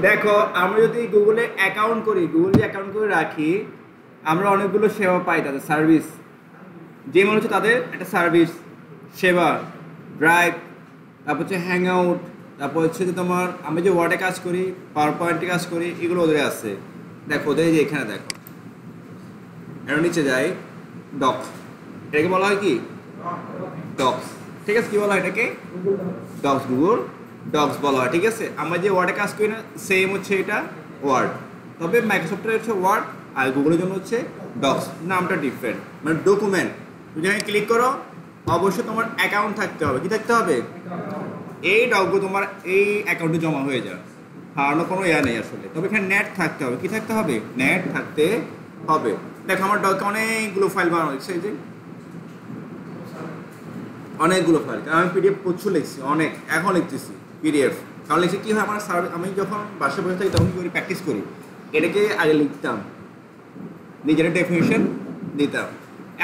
দেখো আমরা যদি গুগলে অ্যাকাউন্ট করি, গুগলে অ্যাকাউন্ট করে রাখি, আমরা অনেকগুলো সেবা পাই, তাদের সার্ভিস, যে মনে হচ্ছে তাদের একটা সার্ভিস সেবা, ড্রাইভ, তারপর হচ্ছে হ্যাং আউট, তারপর হচ্ছে যে তোমার আমি যে ওয়ার্ডে কাজ করি, পাওয়ার পয়েন্টে কাজ করি, এগুলো ওদের আছে। দেখো ওদের যে এখানে দেখো, এর নিচে যাই, ডক, এটাকে বলা হয় কি ডক্স, ঠিক আছে? কি বলা হয় এটাকে? ডক্স, গুগল ডক্স বলা হয়, ঠিক আছে? আমরা যে ওয়ার্ডে কাজ করি না, সেম হচ্ছে এটা ওয়ার্ড, তবে মাইক্রোসফটের হচ্ছে ওয়ার্ড আর গুগলের জন্য হচ্ছে ডক্স, নামটা ডিফারেন্ট। মানে ডকুমেন্ট, তুমি যখন ক্লিক করো অবশ্যই তোমার অ্যাকাউন্ট থাকতে হবে। কি থাকতে হবে? এই ডকগুলো তোমার এই অ্যাকাউন্টে জমা হয়ে যায়, হারানো কোনো ইয়া নেই আসলে। তবে এখানে নেট থাকতে হবে। কি থাকতে হবে? নেট থাকতে হবে। দেখো আমার ডকে অনেকগুলো ফাইল বানানো হয়েছে, এই যে অনেকগুলো ফাইল, কারণ আমি পিডিএফ প্রচুর লিখছি, অনেক, এখন লিখতেছি পিডিএফ। কারণ লিখছি কী হয়, আমার আমি যখন বাসায় বসে থাকি তখন কী করি, প্র্যাকটিস করি, এটাকে আগে লিখতাম, নিজের ডেফিনেশন দিতাম।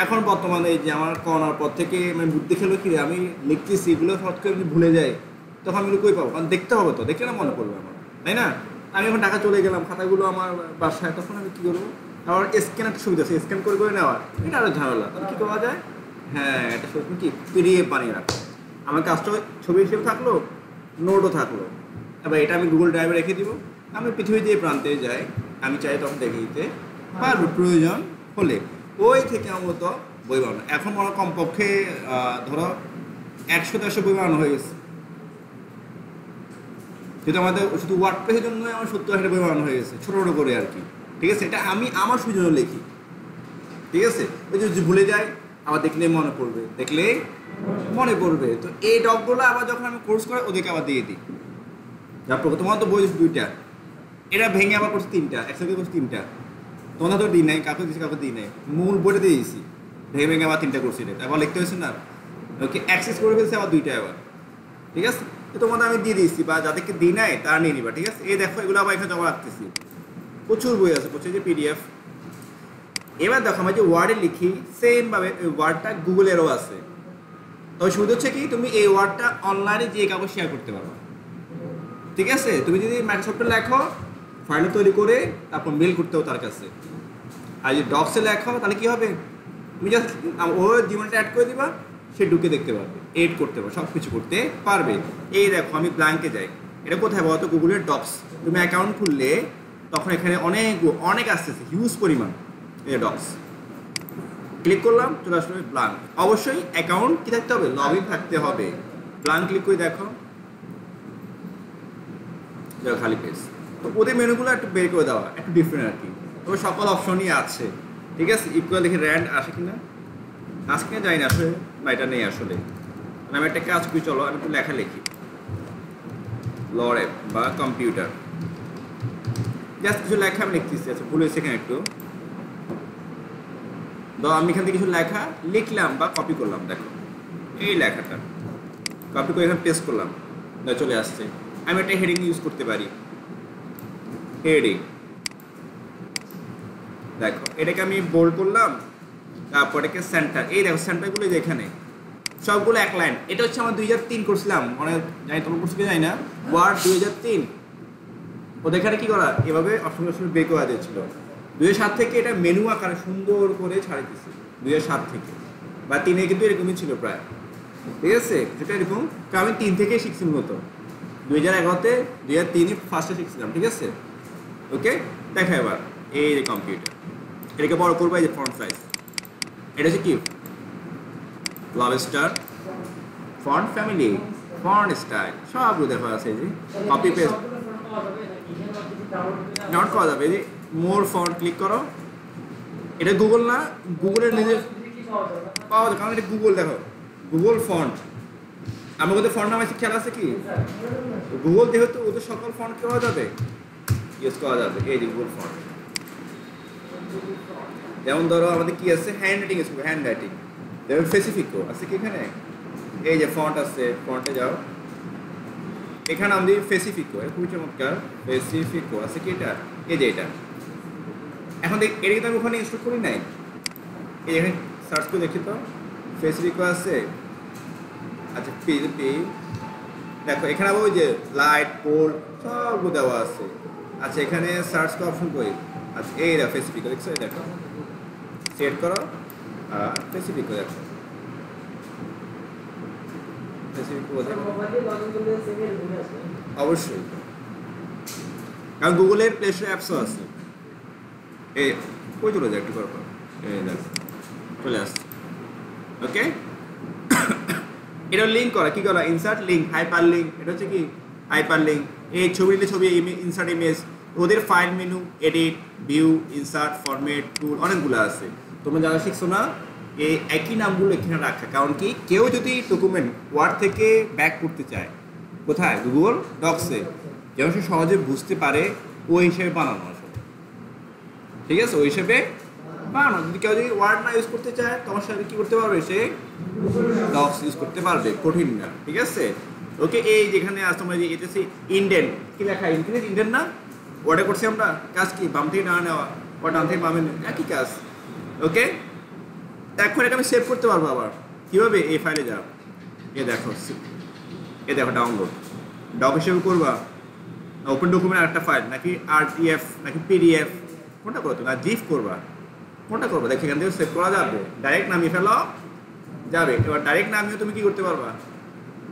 এখন বর্তমানে এই যে আমার করোনার পর থেকে মানে বুদ্ধি খেলো কি, আমি লিখতেছি এগুলো হঠাৎ করে যদি ভুলে যাই তখন আমি কই পাবো? কারণ দেখতে হবে তো, দেখলে না মনে পড়বে আমার, তাই না? আমি এখন ঢাকা চলে গেলাম, খাতাগুলো আমার বাসায়, তখন আমি কী করবো? আমার স্ক্যান একটা সুবিধা আছে, স্ক্যান করে নেওয়ার, এটা আরও ঝামেলা। তাহলে কী করা যায়? হ্যাঁ, এটা সত্যি কি পিডিএফ বানিয়ে রাখো, আমার কাজটা ছবি হিসেবে থাকলো, নোটও থাকলো। এবার এটা আমি গুগল ড্রাইভে রেখে দিব, আমি পৃথিবী দিয়ে প্রান্তে যাই, আমি চাই তখন দেখে দিতে পারবো প্রয়োজন হলে। ওই থেকে আমার মতো বই বানানো, এখন মনে কমপক্ষে ধরো 100-150 বই বানানো হয়ে গেছে। যেহেতু আমাদের শুধু ওয়ার্ড পেজের জন্য আমার 70-80 বই বানানো হয়ে গেছে, ছোটো ছোটো করে আর কি, ঠিক আছে? এটা আমি আমার সুযোগ লিখি, ঠিক আছে? ওই যে ভুলে যায়, আবার দেখলেই মনে পড়বে, দেখলেই মনে পড়বে। তো এই ডকগুলো আবার যখন আমি কোর্স করে ওদেরকে আবার দিয়ে দিই। তারপর তোমার তো বই 2টা, এটা ভেঙে আবার করছে 3টা, একসাথে করছে 3টা, তোমার তো দিই নাই, কাউকে দিয়েছি, কাউকে দিই নাই, মূল বইটা দিয়ে দিয়েছি, ভেঙে ভেঙে আবার 3টা করছি, এটা আবার লিখতে হয়েছে না, ওকে অ্যাক্সেস করে ফেলছে আবার 2টা আবার, ঠিক আছে? তো তোমাদের আমি দিয়ে দিয়েছি, বা যাদেরকে দিই নাই তারা নিয়ে নিবা, ঠিক আছে? এই দেখো এগুলো আবার এখানে জমা রাখতেছি, প্রচুর বই আছে, প্রচুর যে পিডিএফ। এবার দেখো আমি যে ওয়ার্ডে লিখি, সেমভাবে ওই ওয়ার্ডটা গুগলেরও আছে। তবে সুবিধা হচ্ছে কি, তুমি এই ওয়ার্ডটা অনলাইনে যে কাউকে শেয়ার করতে পারো, ঠিক আছে? তুমি যদি মাইক্রোসফটে লেখো, ফাইল তৈরি করে তারপর মেল করতেও তার কাছে, আর যদি ডক্সে লেখো তাহলে কী হবে, তুমি জাস্ট ওর জীবনটা অ্যাড করে দিবা, সে ঢুকে দেখতে পারবে, এড করতে পারবে, সব কিছু করতে পারবে। এই দেখো আমি ব্ল্যাঙ্কে যাই, এটা কোথায় বলো তো? গুগলের ডক্স। তুমি অ্যাকাউন্ট খুললে তখন এখানে অনেক আসতেছে, হিউজ পরিমাণ, এই ডক্স। ক্লিক করলাম, চলে আসলে ব্ল্যাঙ্ক। অবশ্যই অ্যাকাউন্ট কি থাকতে হবে? লগ ইন থাকতে হবে। ব্ল্যাঙ্ক ক্লিক করে দেখো, খালি পেজ। তো ওদের মেনুগুলো একটু বের করে দেওয়া, একটু ডিফারেন্ট আর কি, তবে সকল অপশনই আছে, ঠিক আছে? ইকুয়াল দেখি র্যান্ড আসে কিনা, আজকে যাই না আসলে, না এটা নেই আসলে। আমি একটা কাজ করি, চলো আমি একটু লেখা লিখি, লরেপ বা কম্পিউটার, জাস্ট কিছু লেখা আমি লিখতেছি। আচ্ছা ভুল হয়েছে এখানে একটু, তো আমি এখান থেকে কিছু লেখা লিখলাম বা কপি করলাম, দেখো এই লেখাটা কপি করে এখানে পেস্ট করলাম, চলে আসছে। আমি একটা হেডিং ইউজ করতে পারি, হেডিং, দেখো এটাকে আমি বোল্ড করলাম, তারপর এটাকে সেন্টার, এই দেখো সেন্টারগুলো যেখানে সবগুলো এক লাইন। এটা হচ্ছে আমার 2003 করছিলাম, অনেক জানি তোমার করছি জানি না, ওয়ার্ড 2003। ওদের এখানে কী করা, এভাবে অপশন বের করা যাচ্ছিল। 2007 থেকে এটা মেনু আকারে সুন্দর করে ছাড়িয়ে দিচ্ছে, 2007 থেকে বা 3-এ কিন্তু এরকমই ছিল প্রায়, ঠিক আছে? যেটা এরকম, কারণ আমি 3 থেকেই শিখছি মূলত, 2011-তে 2003-এ ফার্স্টে শিখছিলাম, ঠিক আছে? ওকে, দেখা এবার এই যে কম্পিউটার, এটাকে বড় করবো, এই যে ফন্ট সাইজ, এটা হচ্ছে কি লাভস্টার, ফন্ট ফ্যামিলি, ফন্ট স্টাইল সবগুলো দেখা আছে। এই যে কপি পেস্ট নোট করা যাবে, এই যে মোর ফন্ট ক্লিক করো, এটা গুগল না, গুগলের নিজের পাওয়া যায়, কারণ এটা গুগল, দেখো গুগল ফন্ট, আমার ওদের ফন্ট নাম আছে, খেয়াল আছে কি? গুগল যেহেতু ওদের সকল ফন্ট পাওয়া যাবে, ইউজ করা যাবে। এই যে গুগল ফন্ট, যেমন ধরো আমাদের কি আছে, হ্যান্ড রাইটিং আছে, হ্যান্ড রাইটিং, যেমন স্পেসিফিকও আছে কি এখানে, এই যে ফন্ট আছে, ফন্টে যাও, এখানে আমাদের স্পেসিফিকও, এটা খুবই চমৎকার, স্পেসিফিকও আছে কি এটা, এই যে এটা। এখন দেখ, এটা কিন্তু আমি ওখানে ইনস্টল করি নাই, এই এখানে সার্চ করে দেখি তো, স্পেসিফিকও আছে। আচ্ছা দেখো এখানে ওই যে লাইট পোর্ট সব দেওয়া আছে। আচ্ছা এখানে সার্চ করার অপশন কই? আচ্ছা এই দেখো স্পেসিফিক দেখছো, এই দেখো সেট করো আর স্পেসিফিক দেখো অবশ্যই, কারণ গুগলের প্লে স্টোর অ্যাপসও আছে। এই কই চলে যায় একটু করো, এই দেখো চলে আসছে। ওকে এটা লিঙ্ক করা, কি করা? Insert link, hyperlink. এটা হচ্ছে কি হাইপার লিঙ্ক। এই ছবি নিলে ছবি, ইনসার্ট ইমেজ, ওদের file menu, edit, view, insert, format, tool অনেকগুলো আছে। তোমরা যারা শিখছো না এই একই নামগুলো এখানে রাখা, কারণ কি কেউ যদি ডকুমেন্ট ওয়ার্ড থেকে ব্যাক করতে চায় কোথায়? গুগল ডক্সে, যেন সে সহজে বুঝতে পারে ওই হিসেবে বানানো আসলে। ঠিক আছে, ওই হিসেবে বানানো। যদি কেউ যদি ওয়ার্ড না ইউজ করতে চায় তোমার সাথে কি করতে পারবে? সে ডক্স ইউজ করতে পারবে, কঠিন না। ঠিক আছে, ওকে। এই যেখানে আজ তোমরা যে এতেছি ইন্ডেন্ট, কি লেখা? ইন্ডেন্ট না? ওয়ার্ডে করছি আমরা কাজ কি? বাম থেকে না নেওয়া, বা ডান থেকে বামে নেওয়া, একই কাজ। ওকে, এখন এটা আমি সেভ করতে পারবো আবার। কীভাবে? এই ফাইলে যাও, এ দেখো ডাউনলোড, ডক হিসেবে করবা, ওপেন ডকুমেন্ট আরেকটা ফাইল, নাকি আরটিএফ, নাকি পিডিএফ, কোনটা করতো? না জিফ করবা, কোনটা করবা? দেখো এখান থেকে সেভ করা যাবে, ডাইরেক্ট নামিয়ে ফেলো যাবে। এবার ডাইরেক্ট নামিয়েও তুমি কি করতে পারবা?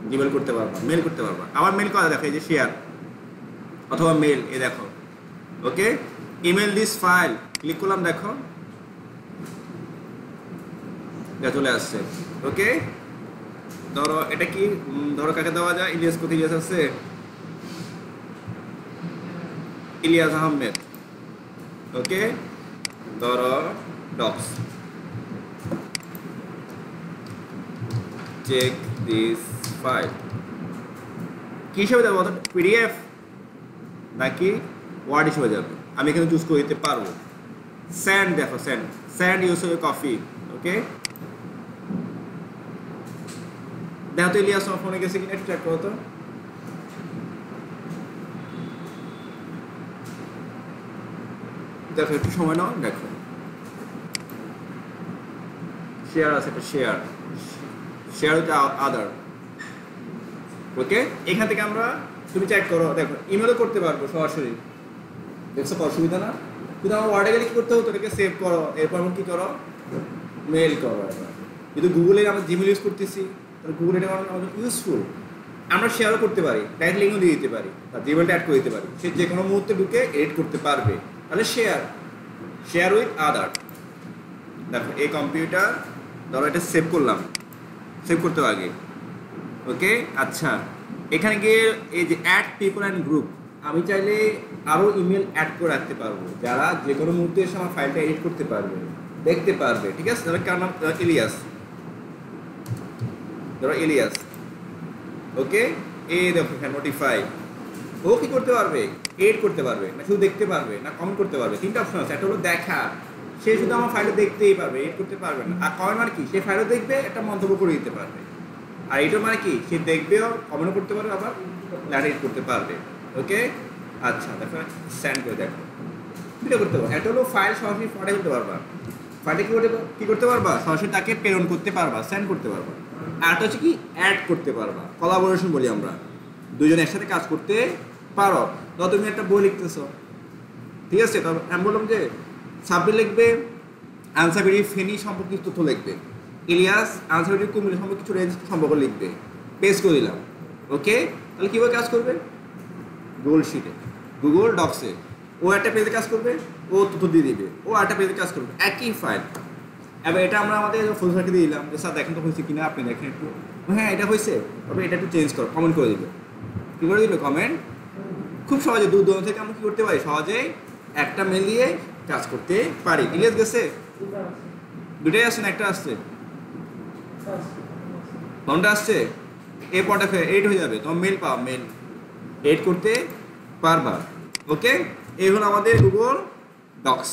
জিমেল করতে পারবা, মেল করতে পারবা। আবার মেল করা দেখো, এই যে শেয়ার অথবা মেল, এ দেখো। ওকে, ইমেল দিস ফাইল, ক্লিক করলাম, দেখো চলে আসছে। ওকে, ধরো এটা কি? ধরো কাকে দেওয়া যায়? ইলিয়াস, কোথায় ইলিয়াস আছে? ইলিয়াস আহমেদ। ওকে, ধরো ডক্স, চেক দিস ফাইল, কি হিসেবে যাবো? পিডিএফ নাকি ওয়ার্ড হিসেবে যাবে? আমি এখানে চুজ করে দিতে পারবো। স্যান্ড, দেখো স্যান্ড ইউজ হবে কফি। ওকে, দেখো তো ইলিয়াস আমার ফোনে গেছে কিনা, একটু চেক করো তো। দেখো একটু সময় নাও, দেখো শেয়ার আছে, এটা শেয়ার হচ্ছে আদার। ওকে, এখান থেকে আমরা তুমি চেক করো, দেখো ইমেলও করতে পারবো সরাসরি। দেখছো অসুবিধা না? কিন্তু আমার ওয়ার্ডে গেলে কি করতে হতো? এটাকে সেভ করো, এরপর কি করো? মেল করো। কিন্তু গুগলে আমরা জিমেল ইউজ করতেছি, তাহলে গুগল এটা আমাদের ইউজফুল। আমরা শেয়ারও করতে পারি, ডাইরেক্ট লিঙ্কও দিয়ে দিতে পারি, তার জিমেলটা অ্যাড করে দিতে পারি, সে যে কোনো মুহূর্তে ঢুকে এডিট করতে পারবে। তাহলে শেয়ার উইথ আদার। দেখো এই কম্পিউটার, ধরো এটা সেভ করলাম, সেভ করতে হবে আগে। ওকে, আচ্ছা এখানে গিয়ে এই যে অ্যাড পিপল অ্যান্ড গ্রুপ, আমি চাইলে আরও ইমেল অ্যাড করে রাখতে পারবো, যারা যে কোনো মুহূর্তে এসে আমার ফাইলটা এডিট করতে পারবে, দেখতে পারবে। ঠিক আছে, তাহলে কার নাম? ইলিয়াস, ধরো ইলিয়াস। ওকে, এই দেখো এখানে নোটিফাই, ও কি করতে পারবে? এড করতে পারবে, না শুধু দেখতে পারবে, না কমেন্ট করতে পারবে। তিনটা অপশন আছে, একটা হলো দেখা, সে শুধু আমার ফাইলটা দেখতেই পারবে, এড করতে পারবে না। আর কমেন্ট মানে কি? সে ফাইলও দেখবে, একটা মন্তব্য করে দিতে পারবে। আর এইটা মানে কি? সে দেখবেও, কমেন্টও করতে পারবে, আবার লেটার এড করতে পারবে। ওকে, আচ্ছা দেখো সেন্ড করে দেখো, দুটো করতে পারবো। একটা হলো ফাইল সরাসরি ফরওয়ার্ড করতে পারবা, ফাইলটা কি করতে পারবা? সরাসরি তাকে প্রেরণ করতে পারবা, সেন্ড করতে পারবা। আর একটা হচ্ছে কি? অ্যাড করতে পারবা, কোলাবোরেশন বলি আমরা, দুজন একসাথে কাজ করতে পারো। ধরো তুমি একটা বই লিখতেছো, ঠিক আছে, তবে আমি বললাম যে সাবজেক্ট লিখবে আনসারবেরি ফেনী সম্পর্কিত তথ্য লিখবে, ইলিয়াস আনসারবেরি কুমিল্লা সম্পর্কে কিছু রেঞ্জ সম্পর্ক লিখবে, পেস্ট করে দিলাম। ওকে, তাহলে কীভাবে কাজ করবে? গুগল শিটে, গুগল ডক্সে ও একটা পেজে কাজ করবে, ও তথ্য দিয়ে দিবে, ও একটা পেজে কাজ করবে, একই ফাইল। এবার এটা আমরা আমাদের ফোন সার্কে দিয়ে দিলাম যে স্যার দেখেন তো হয়েছে কিনা, আপনি দেখেন একটু, হ্যাঁ এটা হয়েছে, তবে এটা একটু চেঞ্জ করো, কমেন্ট করে দিবে। কী করে দিবে? কমেন্ট। খুব সহজে দূর দূরান্ত থেকে আমরা কী করতে পারি? সহজেই একটা মেল দিয়ে কাজ করতে পারি। ইলিয়াস গেছে? দুটাই আসছে না একটা আসছে? কোনটা আসছে? এই পটা এড হয়ে যাবে, তোমার মেল পাওয়া, মেল এড করতে পারবা। ওকে, এই হলো আমাদের গুগল ডক্স।